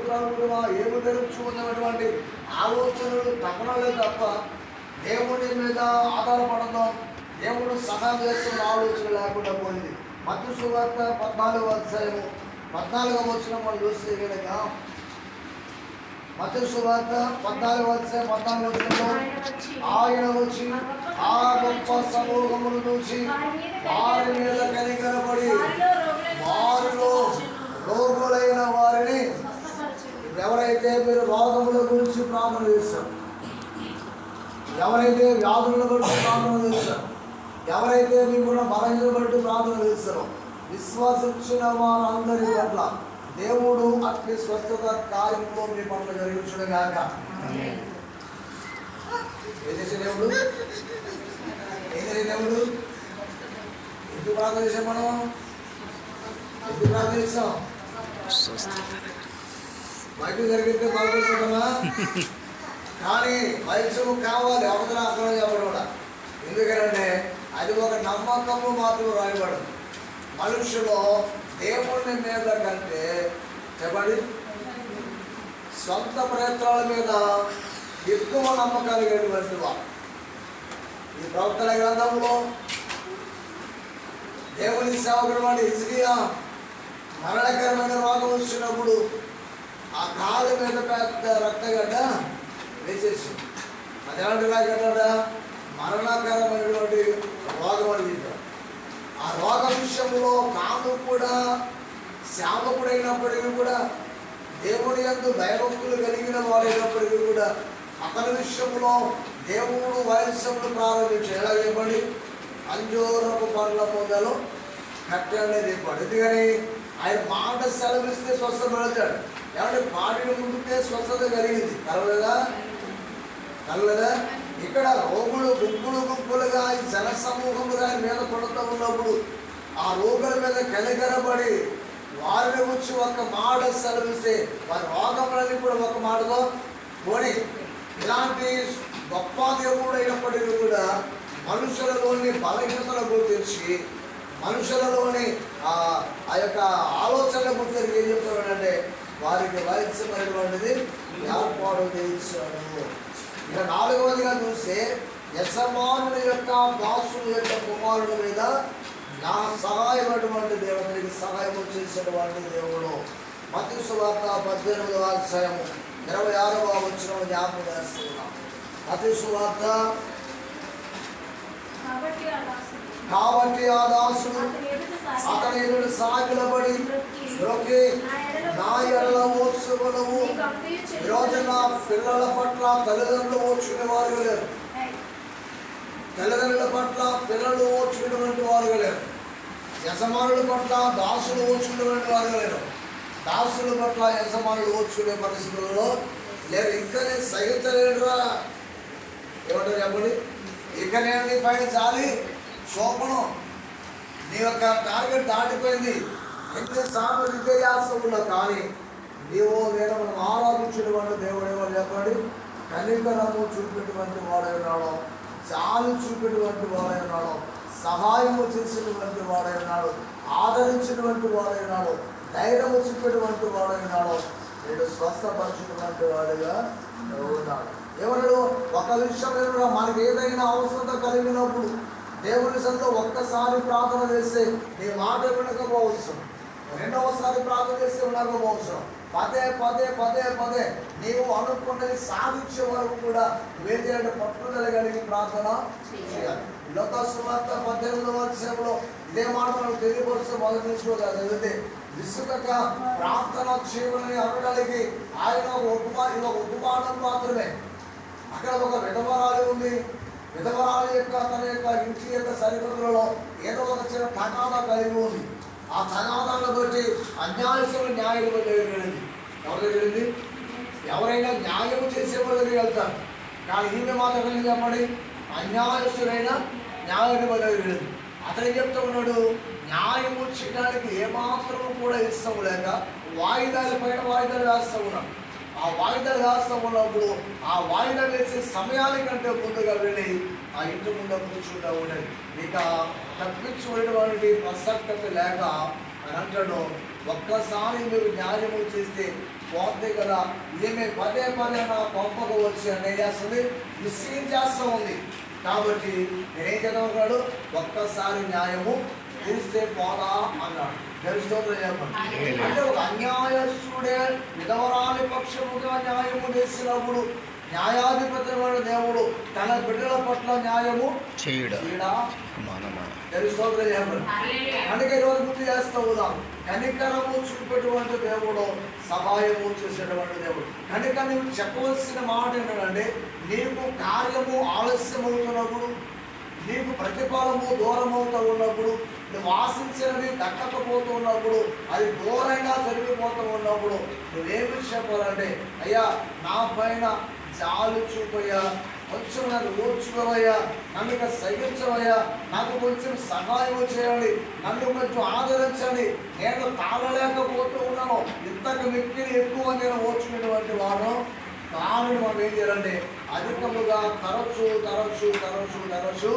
త్రాగుడువా ఏమి తెలుసుకున్నటువంటి ఆలోచనలు తపనలే తప్ప దేవుని మీద ఆధారపడడం, దేవుడు సహాయం చేస్తున్న ఆలోచన లేకుండా పోయింది. మత్తయి సువార్త 14వ అధ్యాయము 14వ వచనం మనం చూస్తే కనుక, మత్తయి సువార్త 14వ అధ్యాయం 14వ వచనంలో ఆయన వచ్చి ఆ గొప్ప సమూహమును చూసి వారి మీద కనికరపడి వారిలో రోగులైన వారిని, ఎవరైతే మీరు రోగముల గురించి ప్రార్థన చేస్తారు, ఎవరైతే వ్యాధుల గురించి ప్రార్థన చేస్తారు, ఎవరైతే మీకున్న బలహీనతను బట్టి ప్రార్థన చేస్తారో విశ్వసించిన వారందరి పట్ల దేవుడు అట్టి స్వస్థత కార్యంలో మీ పట్ల జరిగించుగాక. ఏం చేసే దేవుడు? ఏం చేసే దేవుడు? ఎందుకు ప్రార్థన చేసాం మనం? ఎందుకు ప్రార్థన చేస్తాం? బయట జరిగితే బాగుంటుందా? కానీ వైద్యం కావాలి, అవతల అక్కడ చెప్పడం కూడా. ఎందుకంటే అది ఒక నమ్మకము మాత్రం రాయబడదు. మనుషులు దేవుని మీద కంటే చెప్పండి సొంత ప్రయత్నాల మీద ఎక్కువ నమ్మకాలిగేటువంటి వారు. ఈ ప్రవక్తల గ్రంథంలో దేవుని సేవకుడు వాడు హిజ్కియా మరణకరమైన రోగం వచ్చినప్పుడు ఆ కాలు మీద పెద్ద రక్తగడ్డ వేసేసి, అదేంటి రక్తగడ్డ? మరణకరమైనటువంటి రోగం అని చెప్పారు. ఆ రోగ విషయంలో కాము కూడా సేవకుడైనప్పటికీ కూడా, దేవుడి యందు భయభక్తులు కలిగిన వాడైనప్పటికీ కూడా అతని విషయంలో దేవుడు వైద్యములు ప్రారంభించి ఎలాగేపడి అంజూరపు పండ్ల పొందలు కట్టండి రేపాడు. ఎందుకని ఆయన మాట సెలవిస్తే స్వస్థపడతాడు. ఏమంటే పాటిని ముందుకే స్వస్థత కలిగింది. కలవదా? ఇక్కడ రోగులు గుంపులుగా ఈ జన సమూహముగా మీద కొడుతూ ఉన్నప్పుడు ఆ రోగుల మీద కనికరపడి వారిని వచ్చి ఒక మాట సెలవిస్తే వారి రోగములని కూడా ఒక మాటలో పోనీ. ఇలాంటి గొప్ప దేవుడు అయినప్పటికీ కూడా మనుషులలోని బలహీనతను గుర్తించి, మనుషులలోని ఆ యొక్క ఆలోచన గుర్తించి ఏం చెప్తాడంటే వారికి వైద్యమైనటువంటిది ఏర్పాటు చేయించాడు. ఇక 4వదిగా చూస్తే యజమానుని యొక్క దాసుని యొక్క కుమారుడి మీద నా సహాయమైనటువంటి దేవుడికి సహాయం చేసినటువంటి దేవుడు. మత్తయి సువార్త 18వ అధ్యాయము 26వ వచనం జ్ఞాపకం చేస్తున్నాం. మత్తయి సువార్త కాబట్టి ఆ దాసుడు అతని ఎదుట సాగిలబడి బ్రొక్కి, నా ఎడల ఓర్చుకొనుము. ఈరోజు నా పిల్లల పట్ల తల్లిదండ్రులు ఓర్చుకునే వారు లేరు. తల్లిదండ్రుల పట్ల పిల్లలు ఓర్చుకునేటువంటి వారు లేరు. యజమానుల పట్ల దాసులు ఓర్చుకునేటువంటి వారు లేరు. దాసుల పట్ల యజమానులు ఓర్చుకునే పరిస్థితుల్లో లేరు. ఇంకా నేను సహించలేడురా. ఏమంటారు చెప్పండి? ఇక నేను నీ పైన చాలి శోభనం, నీ యొక్క టార్గెట్ దాటిపోయింది. ఎన్నిసార్లు విజయాసములో కానీ నీవు నేను మనం ఆరాధించినటువంటి దేవుడు ఎవరు చెప్పండి? కనికరము చూపెటువంటి వాడైనాడు, చాలు చూపెటువంటి వాడైనాడు, సహాయము చేసినటువంటి వాడైనాడు, ఆదరించినటువంటి వాడైనాడు, ధైర్యము చూపేటువంటి వాడైనాడు, నేను స్వస్థపరిచినటువంటి వాడుగా ఉన్నాడు. ఎవరు ఒక విషయం మనకి ఏదైనా అవసరత కలిగినప్పుడు దేవుని సన్నిధిలో ఒక్కసారి ప్రార్థన చేస్తే నీ మాట వినకపోవచ్చు, రెండవసారి ప్రార్థన చేస్తే వినకపోవచ్చు. పదే పదే పదే పదే నీవు అనుకున్నది సాధించే వరకు కూడా వేదిక పట్టుదల కలిగి ప్రార్థన చేయాలి. లోక సువార్త 18వ అధ్యాయంలో ఇదే మాట మనకు తెలియపరుస్తూ మొదటి నుంచి చదివితే విసుకక ప్రార్థన చేయమని అనడానికి ఆయన ఒక ఉపమానం మాత్రమే. అక్కడ ఒక విధవరాలు ఉంది. విధవరాలు యొక్క తన యొక్క ఇంటి యొక్క సరిహద్దులలో ఏదో ఒక చిన్న తగాదా కలిగి ఉంది. ఆ తగాదాలను బట్టి అన్యాయస్తులు న్యాయం జరిగింది. ఎవరు జరిగింది? ఎవరైనా న్యాయం చేసేవాళ్ళు దగ్గరికి వెళ్తారు. కానీ ఈమె మాత్రం చెప్పండి, అన్యాయస్తులైన న్యాయం జరిగింది. అతను చెప్తూ ఉన్నాడు, న్యాయము చేయడానికి ఏమాత్రం కూడా ఇష్టం లేక వాయిదాల పైన వాయిదాలు వేస్తూ ఉన్నాడు. ఆ వాయిదాలు వేస్తూ ఉన్నప్పుడు ఆ వాయిదాలు వేసే సమయానికంటే ముందుగా వెళ్ళి ఆ ఇంటి ముందు కూర్చుంటూ ఉండేది. ఇక తప్పించుకునేటువంటి ప్రసక్తి లేక అని అంటాడు, ఒక్కసారి మీరు న్యాయము చేస్తే పోతే కదా, ఈమె పదే పదే నా పంపకు వచ్చి అని ఏం చేస్తుంది, విసిగించేస్తూ ఉంది. కాబట్టి నేనేం చదవగలడు, ఒక్కసారి న్యాయము తీరిస్తే పోదా అన్నాడు. తెలుసుకోవడం చెప్పండి. అంటే ఒక అన్యాయస్తుడే విధవరాలి పక్షముగా న్యాయము చేసినప్పుడు న్యాయాధిపతి దేవుడు తన బిడ్డల పట్ల న్యాయము చేయడా తెలుసుకోవడం చెప్పండి. కనుక ఈరోజు గుర్తు చేస్తూ ఉన్నాం, కనికరము చూపేటువంటి దేవుడు, సహాయము చేసేటువంటి దేవుడు. కనుక నువ్వు చెప్పవలసిన మాట ఏంటంటే, నీకు కార్యము ఆలస్యమవుతున్నప్పుడు, నీకు ప్రతిఫలము దూరం అవుతూ ఉన్నప్పుడు, నువ్వు ఆశించినది దక్కకపోతూ ఉన్నప్పుడు, అది దూరంగా జరిగిపోతూ ఉన్నప్పుడు నువ్వేమి చెప్పాలంటే, అయ్యా నా పైన జాలి చూపయ్యా, కొంచెం నాకు ఓర్చుకోవయ్యా, నన్ను ఇక సహించవయ్యా, నాకు కొంచెం సహాయం చేయండి, నన్ను కొంచెం ఆదరించండి, నేను తాళలేకపోతూ ఉన్నాను, ఇంతకు మిక్కిలి ఎక్కువ నేను ఓర్చుకునేటువంటి వాడు కాను. మనం ఏం చేయాలంటే అధికముగా తరచు తరచు తరచు తరచు